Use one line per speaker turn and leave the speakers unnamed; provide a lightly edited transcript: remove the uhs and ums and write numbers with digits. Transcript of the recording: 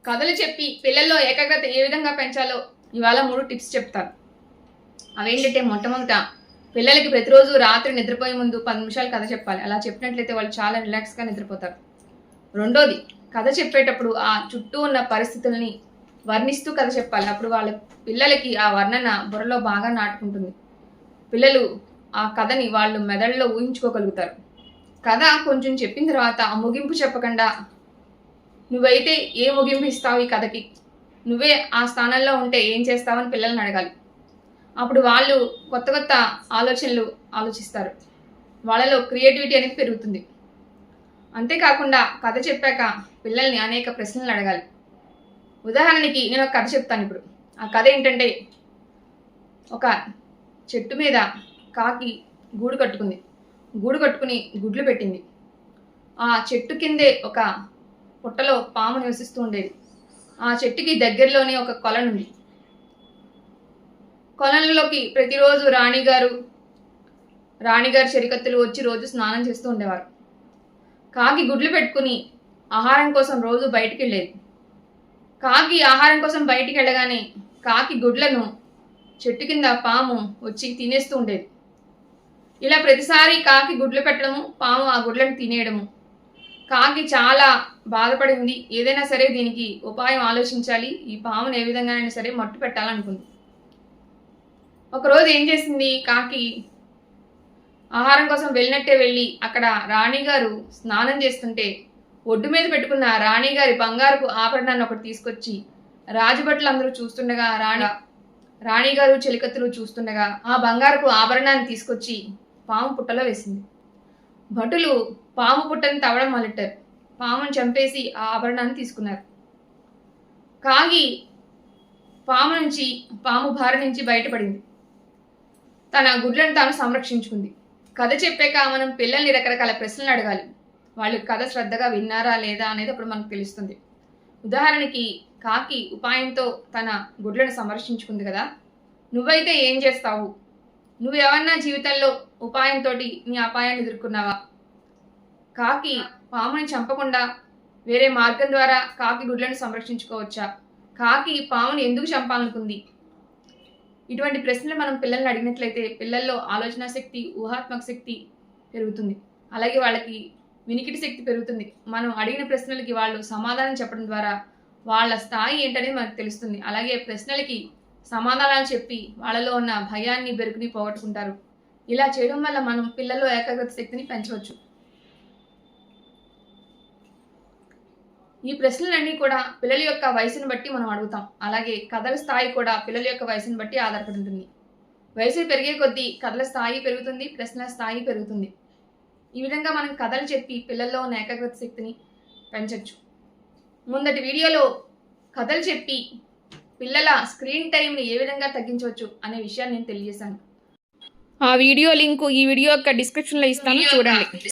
కథలు చెప్పి పిల్లల్లో ఏకాగ్రత ఏ విధంగా పెంచాలో ఇవాళ 3 టిప్స్ చెప్తాను. అవేంటంటే, మొట్టమొదట పిల్లలకి ప్రతిరోజు రాత్రి నిద్రపోయే ముందు 10 నిమిషాలు కథ చెప్పాలి. అలా చెప్పినట్లయితే వాళ్ళు చాలా రిలాక్స్గా నిద్రపోతారు. రెండోది, కథ చెప్పేటప్పుడు ఆ చుట్టూ ఉన్న పరిస్థితుల్ని వర్ణిస్తూ కథ చెప్పాలి. అప్పుడు వాళ్ళ పిల్లలకి ఆ వర్ణన బుర్రలో బాగా నాటుకుంటుంది. పిల్లలు ఆ కథని వాళ్ళు మెదడులో ఊహించుకోగలుగుతారు. కథ కొంచెం చెప్పిన తర్వాత ఆ ముగింపు చెప్పకుండా, నువ్వైతే ఏ ముగింపు ఇస్తావు ఈ కథకి, నువ్వే ఆ స్థానంలో ఉంటే ఏం చేస్తావని పిల్లల్ని అడగాలి. అప్పుడు వాళ్ళు కొత్త కొత్త ఆలోచనలు ఆలోచిస్తారు. వాళ్ళలో క్రియేటివిటీ అనేది పెరుగుతుంది. అంతేకాకుండా కథ చెప్పాక పిల్లల్ని అనేక ప్రశ్నలు అడగాలి. ఉదాహరణకి నేను ఒక కథ చెప్తాను ఇప్పుడు. ఆ కథ ఏంటంటే, ఒక చెట్టు మీద కాకి గూడు కట్టుకుంది. గూడు కట్టుకుని గుడ్లు పెట్టింది. ఆ చెట్టు కిందే ఒక పుట్టలో పాము నివసిస్తూ ఉండేది. ఆ చెట్టుకి దగ్గరలోనే ఒక కొలనుంది. కొలంలోకి ప్రతిరోజు రాణిగారు చెరికత్తులు వచ్చి రోజు స్నానం చేస్తూ ఉండేవారు. కాకి గుడ్లు పెట్టుకుని ఆహారం కోసం రోజు బయటికి వెళ్ళేది. కాకి ఆహారం కోసం బయటికి వెళ్ళగానే కాకి గుడ్లను చెట్టు కింద పాము వచ్చి తినేస్తూ ఉండేది. ఇలా ప్రతిసారి కాకి గుడ్లు పెట్టడము, పాము ఆ గుడ్లను తినేయడము. కాకి చాలా బాధపడింది. ఏదైనా సరే దీనికి ఉపాయం ఆలోచించాలి, ఈ పామును ఏ విధంగానైనా సరే మట్టు పెట్టాలనుకుంది. ఒకరోజు ఏం చేసింది, కాకి ఆహారం కోసం వెళ్ళినట్టే వెళ్ళి అక్కడ రాణిగారు స్నానం చేస్తుంటే ఒడ్డు మీద పెట్టుకున్న రాణిగారి బంగారపు ఆభరణాన్ని ఒకటి తీసుకొచ్చి రాజభట్లు అందరూ చూస్తుండగా, రాణిగారు చెలికత్తులు చూస్తుండగా ఆ బంగారపు ఆభరణాన్ని తీసుకొచ్చి పాము పుట్టలో వేసింది. భటులు పాము పుట్టని తవ్వడం మొదలెట్టారు. పామును చంపేసి ఆ ఆభరణాన్ని తీసుకున్నారు. కాకి పాము భారం నుంచి బయటపడింది. తన గుడ్లను తాను సంరక్షించుకుంది. కథ చెప్పాక మనం పిల్లల్ని రకరకాల ప్రశ్నలు అడగాలి. వాళ్ళు కథ శ్రద్ధగా విన్నారా లేదా అనేది అప్పుడు మనకు తెలుస్తుంది. ఉదాహరణకి, కాకి ఉపాయంతో తన గుడ్లను సంరక్షించుకుంది కదా, నువ్వైతే ఏం చేస్తావు? నువ్వెవరన్నా జీవితంలో ఉపాయంతో నీ అపాయాన్ని ఎదుర్కొన్నావా? కాకి పాముని చంపకుండా వేరే మార్గం ద్వారా కాకి గుడ్లను సంరక్షించుకోవచ్చా? కాకి పాముని ఎందుకు చంపాలనుకుంది? ఇటువంటి ప్రశ్నలు మనం పిల్లల్ని అడిగినట్లయితే పిల్లల్లో ఆలోచన శక్తి, ఊహాత్మక శక్తి పెరుగుతుంది. అలాగే వాళ్ళకి వినికిడి శక్తి పెరుగుతుంది. మనం అడిగిన ప్రశ్నలకి వాళ్ళు సమాధానం చెప్పడం ద్వారా వాళ్ళ స్థాయి ఏంటనేది మనకు తెలుస్తుంది. అలాగే ప్రశ్నలకి సమాధానాలు చెప్పి వాళ్ళలో ఉన్న భయాన్ని, బెరుకుని పోగొట్టుకుంటారు. ఇలా చేయడం వల్ల మనం పిల్లల్లో ఏకాగ్రత శక్తిని పెంచవచ్చు. ఈ ప్రశ్నలన్నీ కూడా పిల్లల యొక్క వయసును బట్టి మనం అడుగుతాం. అలాగే కథల స్థాయి కూడా పిల్లల యొక్క వయసును బట్టి ఆధారపడి ఉంటుంది. వయసు పెరిగే కొద్దీ కథల స్థాయి పెరుగుతుంది, ప్రశ్నల స్థాయి పెరుగుతుంది. ఈ విధంగా మనం కథలు చెప్పి పిల్లల్లో ఉన్న ఏకాగ్రత శక్తిని పెంచవచ్చు. ముందటి వీడియోలో కథలు చెప్పి పిల్లల స్క్రీన్ టైంని ఏ విధంగా తగ్గించవచ్చు అనే విషయాన్ని నేను తెలియజేశాను. ఆ వీడియో లింకు ఈ వీడియో యొక్క డిస్క్రిప్షన్లో ఇస్తాను, చూడండి.